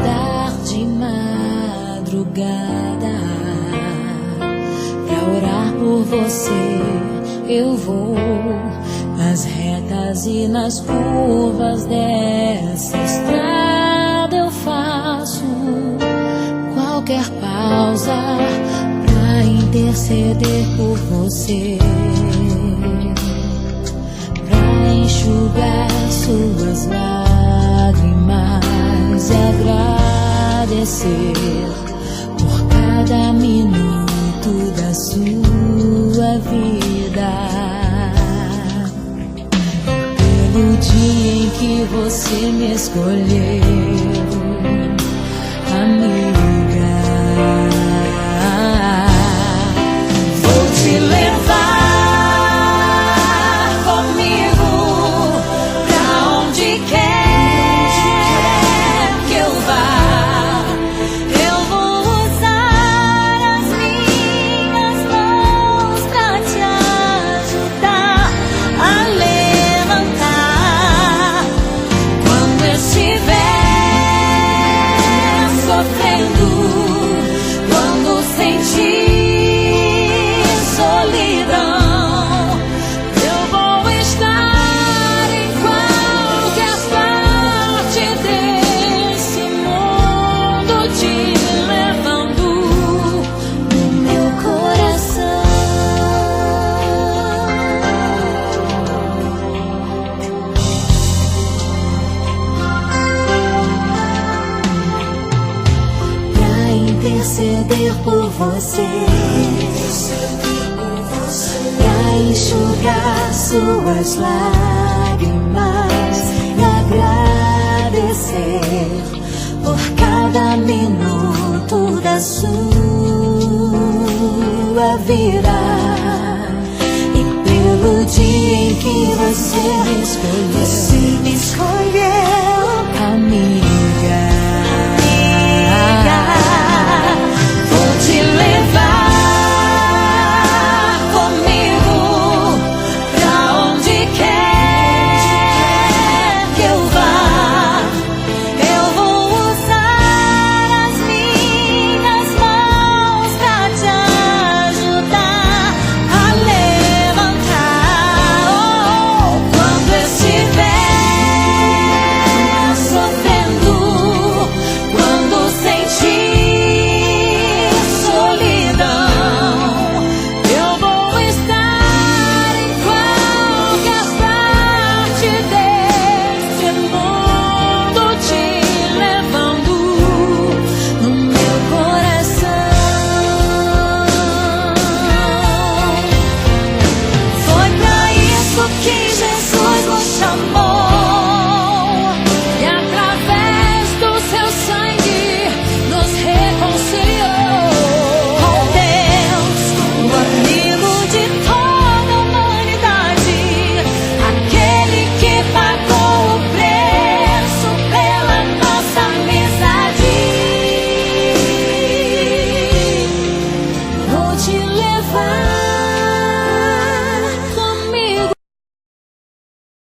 acordar de madrugada pra orar por você. Eu vou nas retas e nas curvas dessa estrada. Eu faço qualquer pausa pra interceder por você, pra enxugar suas lágrimas e agradecer por cada minuto da sua vida, pelo dia em que você me escolheu, amiga. Vou te levar comigo pra onde quer que eu vá. Eu vou usar as minhas mãos pra te ajudar a levantar quando estiver sofrendo, quando sentir solidão. Eu vou estar em qualquer parte desse mundo, te levando no meu coração. Pra interceder por você, pra enxugar suas lágrimas e agradecer por cada minuto da sua vida, e pelo dia em que você me escolheu, amiga. Vou te levar comigo pra onde quer que eu vá. Eu vou usar as minhas mãos pra te ajudar a levantar. Quando estiver sofrendo, quando sentir solidão, eu vou estar em qualquer parte desse mundo, te levando no meu coração. Foi pra isso que Jesus nos chamou, e através do seu sangue nos reconciliou com Deus, o amigo de toda a humanidade, aquele que pagou o preço pela nossa amizade. Vou te levar